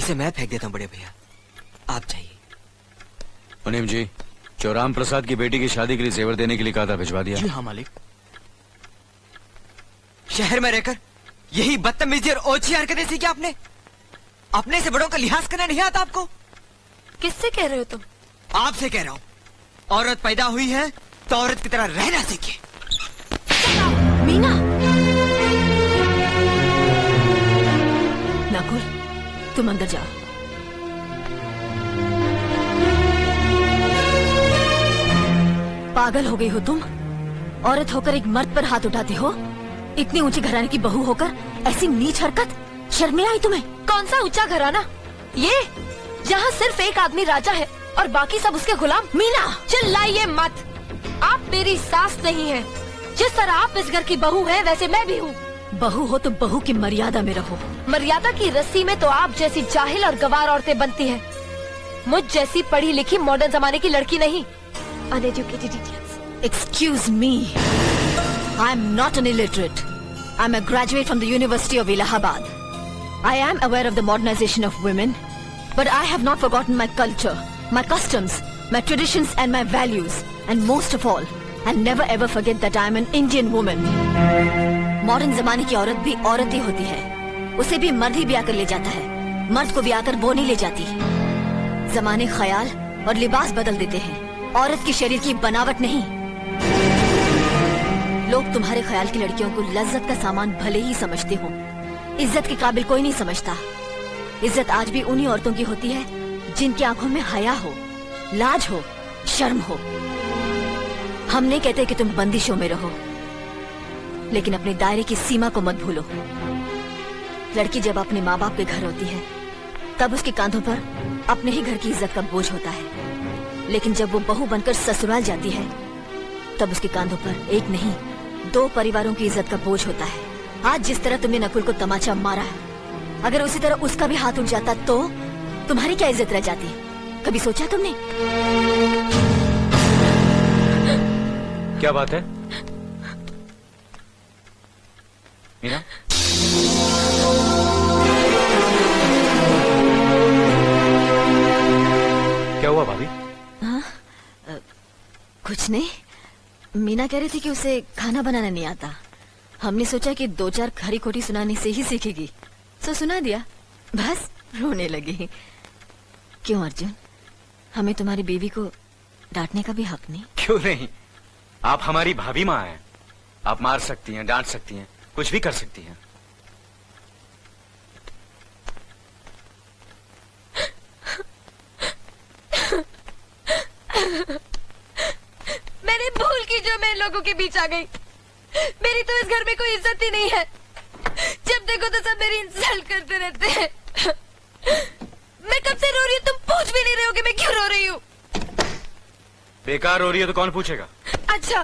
इसे मैं फेंक देता हूँ बड़े भैया, आप जाइए। मुनीम जी, जो राम प्रसाद की बेटी की शादी के लिए जेवर देने के लिए कहा था, भिजवा दिया? जी हाँ मालिक। शहर में रहकर यही बदतमीजी और ओछी हरकतें सीखी आपने? अपने से बड़ों का लिहाज करना नहीं आता आपको? किससे कह रहे हो तुम? आपसे कह रहा हूँ। औरत पैदा हुई है तो औरत की तरह रहना सीखे। मीना, नकुल, तुम अंदर जाओ। पागल हो गई हो तुम? औरत होकर एक मर्द पर हाथ उठाती हो? इतनी ऊंची घराने की बहू होकर ऐसी नीच हरकत, शर्म नहीं आई तुम्हें? कौन सा ऊंचा घराना? ये जहाँ सिर्फ एक आदमी राजा है और बाकी सब उसके गुलाम। मीना, चिल्लाइए मत। आप मेरी सास नहीं है। जिस तरह आप इस घर की बहू है, वैसे मैं भी हूँ। बहू हो तो बहू की मर्यादा में रहो। मर्यादा की रस्सी में तो आप जैसी जाहिल और गवार औरतें बनती हैं। मुझ जैसी पढ़ी लिखी मॉडर्न जमाने की लड़की नहीं। Uneducated idiots. Excuse me. I'm not an illiterate. I'm a graduate from the University of Allahabad. I am aware of the modernization of women, but I have not forgotten my culture, my customs, my traditions and my values. And most of all, I'll never ever forget that I'm an Indian woman. Modern जमाने की औरत भी औरत ही होती है। उसे भी मर्द ही ब्याह कर ले जाता है, मर्द को ब्याह कर वो नहीं ले जाती। जमाने ख्याल और लिबास बदल देते हैं, औरत की शरीर की बनावट नहीं। लोग तुम्हारे ख्याल की लड़कियों को लज्जत का सामान भले ही समझते हो, इज्जत के काबिल कोई नहीं समझता। इज्जत आज भी उन्हीं औरतों की होती है जिनकी आंखों में हया हो, लाज हो, शर्म हो। हम नहीं कहते कि तुम बंदिशों में रहो, लेकिन अपने दायरे की सीमा को मत भूलो। लड़की जब अपने माँ बाप के घर होती है, तब उसके कांधों पर अपने ही घर की इज्जत का बोझ होता है। लेकिन जब वो बहू बनकर ससुराल जाती है, तब उसके कांधों पर एक नहीं, 2 परिवारों की इज्जत का बोझ होता है। आज जिस तरह तुमने नकुल को तमाचा मारा है, अगर उसी तरह उसका भी हाथ उठ जाता तो तुम्हारी क्या इज्जत रह जाती? कभी सोचा तुमने? क्या बात है मीना? क्या हुआ भाभी? कुछ नहीं। मीना कह रही थी कि उसे खाना बनाना नहीं आता। हमने सोचा कि 2-4 खरी खोटी सुनाने से ही सीखेगी, तो सुना दिया। बस रोने लगी। क्यों अर्जुन, हमें तुम्हारी बीवी को डांटने का भी हक नहीं? क्यों नहीं, आप हमारी भाभी माँ हैं। आप मार सकती हैं, डांट सकती हैं, कुछ भी कर सकती हैं। मैंने भूल की जो मैं लोगों के बीच आ गई। मेरी तो इस घर में कोई इज्जत ही नहीं है। जब देखो तो सब मेरी इंसल्ट करते रहते हैं। मैं कब से रो रही हूँ, तुम पूछ भी नहीं रहे हो कि मैं क्यों रो रही हूँ। बेकार रो रही है तो कौन पूछेगा? अच्छा,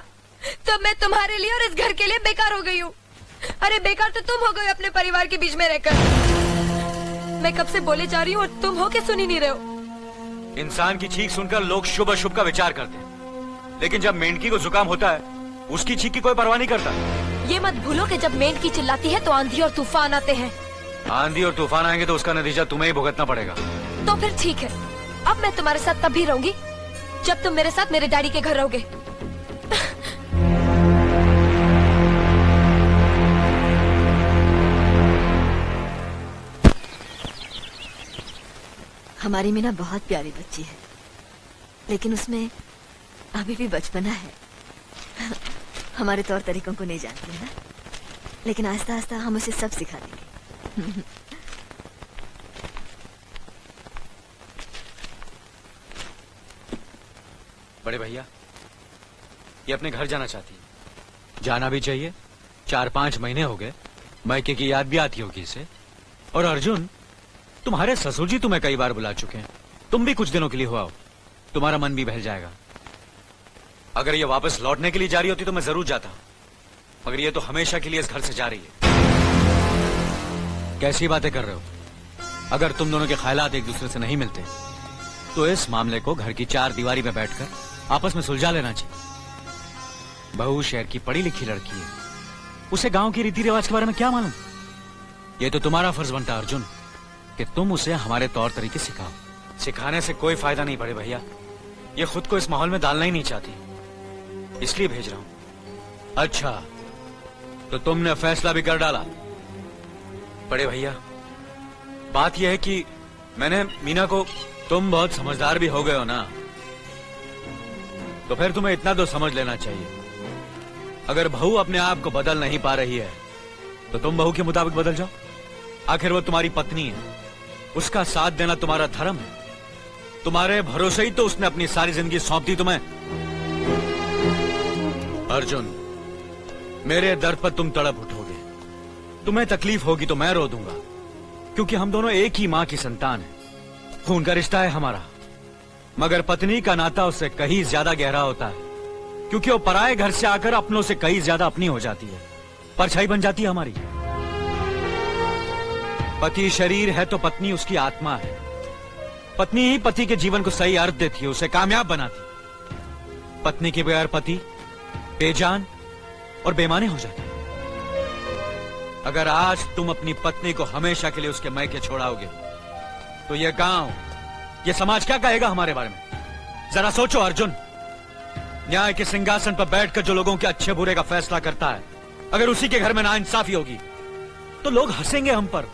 तो मैं तुम्हारे लिए और इस घर के लिए बेकार हो गई हूँ। अरे बेकार तो तुम हो गए अपने परिवार के बीच में रहकर। मैं कब से बोले जा रही हूँ और तुम हो के सुन ही नहीं रहे हो। इंसान की चीख सुनकर लोग शुभ अशुभ का विचार करते हैं, लेकिन जब मेंढकी को जुकाम होता है, उसकी चीख की कोई परवाह नहीं करता। ये मत भूलो कि जब मेंढकी चिल्लाती है तो आंधी और तूफान आते हैं। आंधी और तूफान आएंगे तो उसका नतीजा तुम्हें ही भुगतना पड़ेगा। तो फिर ठीक है, अब मैं तुम्हारे साथ तब भी रहूंगी जब तुम मेरे साथ मेरे डैडी के घर रहोगे। हमारी मीना बहुत प्यारी बच्ची है, लेकिन उसमें अभी भी बचपना है। हमारे तौर तरीकों को नहीं जानती है ना, लेकिन आस्ता आस्ता हम उसे सब सिखा देंगे। बड़े भैया, ये अपने घर जाना चाहती है। जाना भी चाहिए। 4-5 महीने हो गए, मायके की याद भी आती होगी इसे। और अर्जुन, तुम्हारे ससुर जी तुम्हें कई बार बुला चुके हैं। तुम भी कुछ दिनों के लिए हो आओ, तुम्हारा मन भी बहल जाएगा। अगर ये वापस लौटने के लिए जा रही होती तो मैं जरूर जाता, मगर ये तो हमेशा के लिए इस घर से जा रही है। कैसी बातें कर रहे हो? अगर तुम दोनों के ख्यालात एक दूसरे से नहीं मिलते तो इस मामले को घर की 4 दीवारी में बैठकर आपस में सुलझा लेना चाहिए। बहू शहर की पढ़ी लिखी लड़की है, उसे गांव की रीति रिवाज के बारे में क्या मालूम? ये तो तुम्हारा फर्ज बनता है अर्जुन कि तुम उसे हमारे तौर तरीके सिखाओ। सिखाने से कोई फायदा नहीं बड़े भैया, ये खुद को इस माहौल में डालना ही नहीं चाहती, इसलिए भेज रहा हूं। अच्छा, तो तुमने फैसला भी कर डाला? बड़े भैया, बात यह है कि मैंने मीना को, तुम बहुत समझदार भी हो गए हो ना, तो फिर तुम्हें इतना तो समझ लेना चाहिए, अगर बहू अपने आप को बदल नहीं पा रही है तो तुम बहू के मुताबिक बदल जाओ। आखिर वो तुम्हारी पत्नी है, उसका साथ देना तुम्हारा धर्म है। तुम्हारे भरोसे ही तो उसने अपनी सारी जिंदगी सौंप दी तुम्हें। अर्जुन, मेरे दर्द पर तुम तड़प उठोगे, तुम्हें तकलीफ होगी तो मैं रो दूंगा, क्योंकि हम दोनों एक ही मां की संतान हैं। खून का रिश्ता है हमारा, मगर पत्नी का नाता उससे कहीं ज्यादा गहरा होता है, क्योंकि वो पराये घर से आकर अपनों से कहीं ज्यादा अपनी हो जाती है, परछाई बन जाती है हमारी। पति शरीर है तो पत्नी उसकी आत्मा है। पत्नी ही पति के जीवन को सही अर्थ देती है, उसे कामयाब बनाती। पत्नी के बगैर पति बेजान और बेमाने हो जाते हैं। अगर आज तुम अपनी पत्नी को हमेशा के लिए उसके मैके छोड़ाओगे तो यह गांव, यह समाज क्या कहेगा हमारे बारे में? जरा सोचो अर्जुन, न्याय के सिंहासन पर बैठकर जो लोगों के अच्छे बुरे का फैसला करता है, अगर उसी के घर में नाइंसाफी होगी तो लोग हंसेंगे हम पर,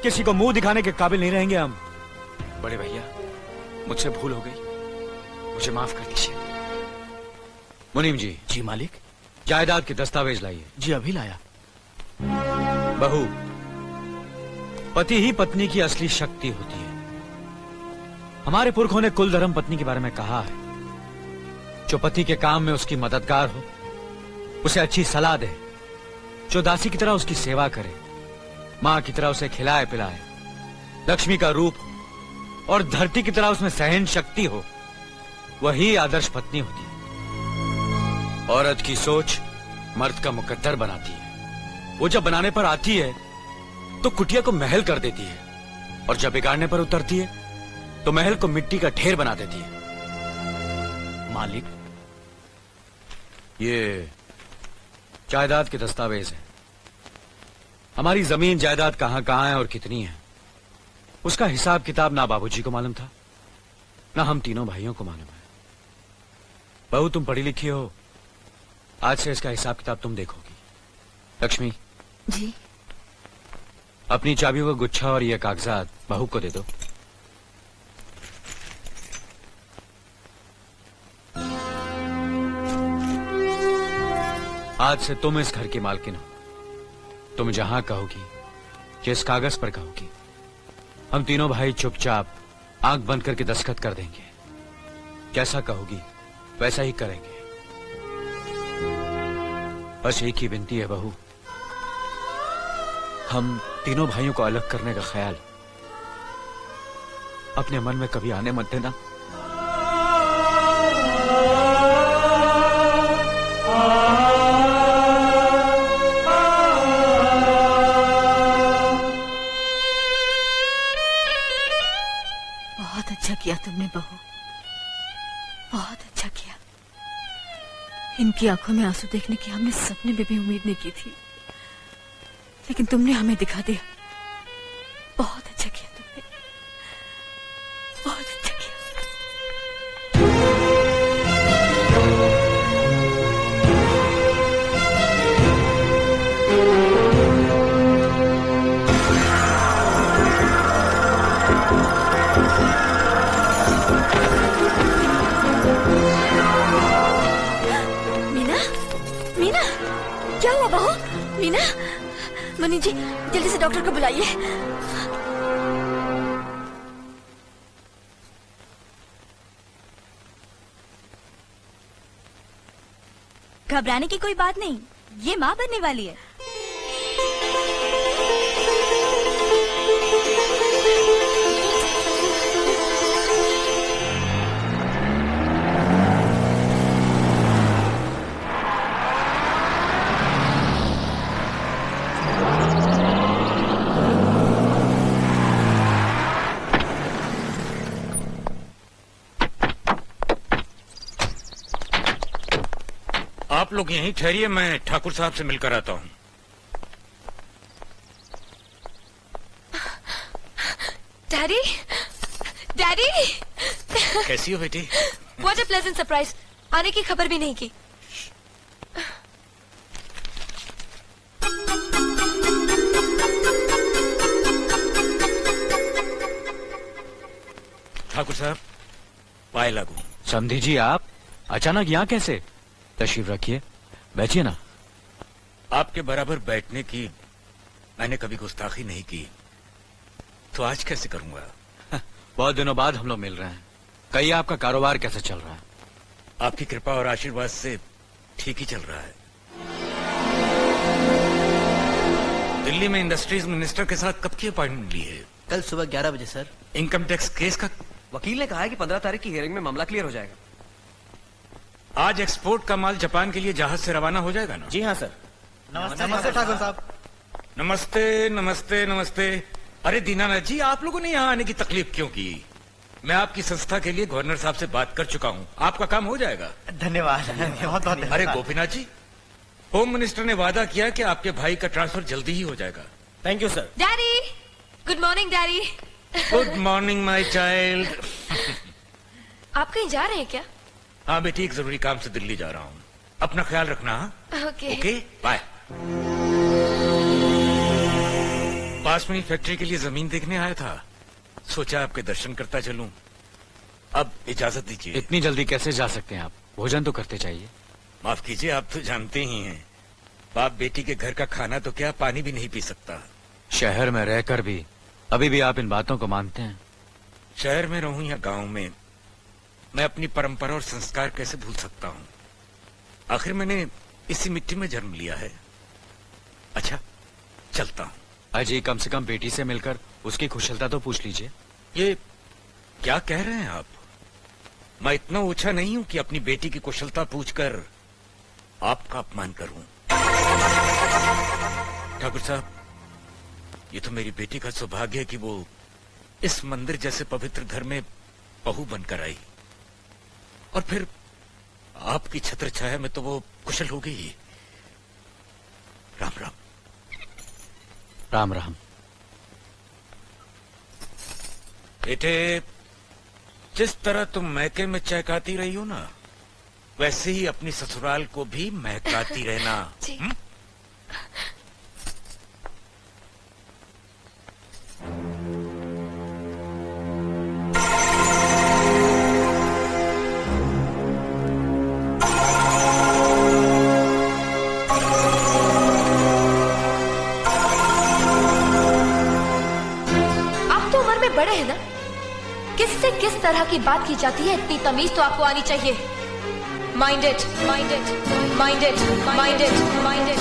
किसी को मुंह दिखाने के काबिल नहीं रहेंगे हम। बड़े भैया, मुझसे भूल हो गई, मुझे माफ कर दीजिए। मुनीम जी। जी मालिक। जायदाद के दस्तावेज लाइए। जी अभी लाया। बहू, पति ही पत्नी की असली शक्ति होती है। हमारे पुरखों ने कुल धर्म पत्नी के बारे में कहा है, जो पति के काम में उसकी मददगार हो, उसे अच्छी सलाह दे, जो दासी की तरह उसकी सेवा करे, मां की तरह उसे खिलाए पिलाए, लक्ष्मी का रूप हो और धरती की तरह उसमें सहन शक्ति हो, वही आदर्श पत्नी होती है। औरत की सोच मर्द का मुकद्दर बनाती है। वो जब बनाने पर आती है तो कुटिया को महल कर देती है, और जब बिगाड़ने पर उतरती है तो महल को मिट्टी का ढेर बना देती है। मालिक, ये जायदाद के दस्तावेज है। हमारी जमीन जायदाद कहां कहां है और कितनी है, उसका हिसाब किताब ना बाबूजी को मालूम था, ना हम तीनों भाइयों को मालूम है। बहू, तुम पढ़ी लिखी हो, आज से इसका हिसाब किताब तुम देखोगी। लक्ष्मी जी। अपनी चाबियों का गुच्छा और ये कागजात बहू को दे दो। आज से तुम इस घर की मालकिन हो। तुम जहां कहोगी, जिस कागज पर कहोगी, हम तीनों भाई चुपचाप आंख बंद करके दस्तखत कर देंगे। जैसा कहोगी वैसा ही करेंगे। बस एक ही विनती है बहू, हम तीनों भाइयों को अलग करने का ख्याल अपने मन में कभी आने मत देना। बहुत अच्छा किया तुमने बहू, बहुत अच्छा किया। इनकी आंखों में आंसू देखने की हमने सपने में भी उम्मीद नहीं की थी, लेकिन तुमने हमें दिखा दिया। बहुत अच्छा किया तुमने, बहुत अच्छा किया। मीना, मीना, क्या हुआ बहू? मीना, मुनि जी जल्दी से डॉक्टर को बुलाइए। घबराने की कोई बात नहीं, ये माँ बनने वाली है। आप लोग यहीं ठहरिए, मैं ठाकुर साहब से मिलकर आता हूँ। डैडी, डैडी, कैसी हो बेटी? What a pleasant surprise. आने की खबर भी नहीं की। ठाकुर साहब, पाए लागू। समधी जी, आप अचानक यहाँ कैसे? तशरीफ रखिए, बैठिए ना। आपके बराबर बैठने की मैंने कभी गुस्ताखी नहीं की, तो आज कैसे करूंगा? बहुत दिनों बाद हम लोग मिल रहे हैं। कहिए, आपका कारोबार कैसे चल रहा है? आपकी कृपा और आशीर्वाद से ठीक ही चल रहा है। दिल्ली में इंडस्ट्रीज मिनिस्टर के साथ कब की अपॉइंटमेंट ली है? कल सुबह 11 बजे सर। इनकम टैक्स केस का वकील ने कहा है कि 15 तारीख की हियरिंग में मामला क्लियर हो जाएगा। आज एक्सपोर्ट का माल जापान के लिए जहाज से रवाना हो जाएगा ना? जी हाँ सर। नमस्ते ठाकुर साहब। नमस्ते नमस्ते नमस्ते। अरे दीनानाथ जी, आप लोगों ने यहाँ आने की तकलीफ क्यों की? मैं आपकी संस्था के लिए गवर्नर साहब से बात कर चुका हूँ, आपका काम हो जाएगा। धन्यवाद, बहुत बहुत। अरे गोपीनाथ जी, होम मिनिस्टर ने वादा किया कि आपके भाई का ट्रांसफर जल्दी ही हो जाएगा। Thank you sir. Daddy, good morning daddy. Good morning my child. आप कहीं जा रहे हैं क्या? हाँ बेटी, एक जरूरी काम से दिल्ली जा रहा हूँ। अपना ख्याल रखना। ओके। Okay, bye. पास में ही फैक्ट्री के लिए जमीन देखने आया था, सोचा आपके दर्शन करता चलूं। अब इजाजत दीजिए। इतनी जल्दी कैसे जा सकते हैं आप? भोजन तो करते चाहिए। माफ कीजिए, आप तो जानते ही हैं, बाप बेटी के घर का खाना तो क्या, पानी भी नहीं पी सकता। शहर में रहकर भी अभी भी आप इन बातों को मानते हैं? शहर में रहूं या गांव में, मैं अपनी परंपरा और संस्कार कैसे भूल सकता हूं? आखिर मैंने इसी मिट्टी में जन्म लिया है। अच्छा, चलता हूं। अजी, कम से कम बेटी से मिलकर उसकी कुशलता तो पूछ लीजिए। ये क्या कह रहे हैं आप? मैं इतना ऊंचा नहीं हूं कि अपनी बेटी की कुशलता पूछकर आपका अपमान करूं। ठाकुर साहब, ये तो मेरी बेटी का सौभाग्य है कि वो इस मंदिर जैसे पवित्र घर में बहू बनकर आई, और फिर आपकी छत्र छाया में तो वो कुशल हो गई। राम राम। राम राम। बेटे, जिस तरह तुम मैके में चहकाती रही हो ना, वैसे ही अपनी ससुराल को भी महकाती रहना। जी। बड़े हैं ना, किससे किस तरह की बात की जाती है इतनी तमीज तो आपको आनी चाहिए। Mind it, mind it, mind it, mind it, mind it.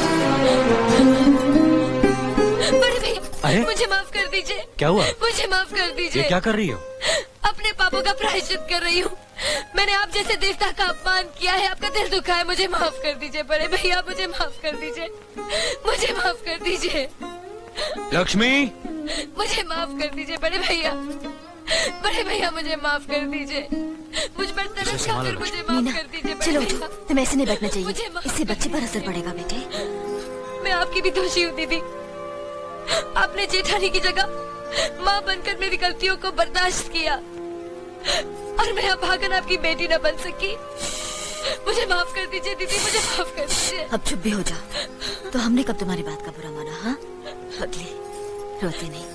बड़े भैया, मुझे माफ कर दीजिए। क्या हुआ? मुझे माफ कर दीजिए। ये क्या कर रही हो? अपने पापों का प्रायश्चित कर रही हूँ। मैंने आप जैसे देवता का अपमान किया है, आपका दिल दुखा है, मुझे माफ कर दीजिए बड़े भैया, मुझे माफ कर दीजिए, मुझे माफ कर दीजिए। लक्ष्मी, मुझे माफ कर दीजिए बड़े भैया, बड़े भैया मुझे माफ कर दीजिए, मुझ पर तरस खाकर मुझे माफ कर दीजिए बड़े चलो भैया। तुम्हें ऐसे नहीं बैठना चाहिए, मुझे माफ इससे बच्चे पर असर पड़ेगा बेटे। मैं आपकी भी दोषी हूँ दीदी। आपने जेठानी की जगह माँ बनकर मेरी गलतियों को बर्दाश्त किया, और मैं अब भागन आपकी बेटी न बन सकी। मुझे माफ कर दीजिए दीदी, मुझे माफ कर दीजिए। अब चुप भी हो जा। तो हमने कब तुम्हारी बात का बुरा माना? हाँ, अगले रोते नहीं,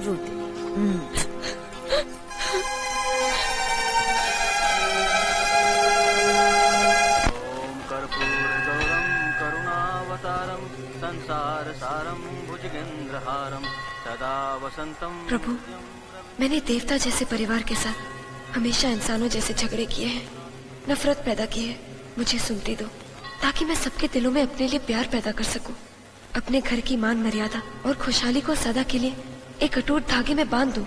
रोते नहीं। ओम कर्पूरगौरम करुणावतारम संसार सारम भुजगेंद्रहारम सदा वसंतम। प्रभु, मैंने देवता जैसे परिवार के साथ हमेशा इंसानों जैसे झगड़े किए हैं, नफरत पैदा की है। मुझे सुनती दो ताकि मैं सबके दिलों में अपने लिए प्यार पैदा कर सकूं, अपने घर की मान मर्यादा और खुशहाली को सदा के लिए एक अटूट धागे में बांध दूं।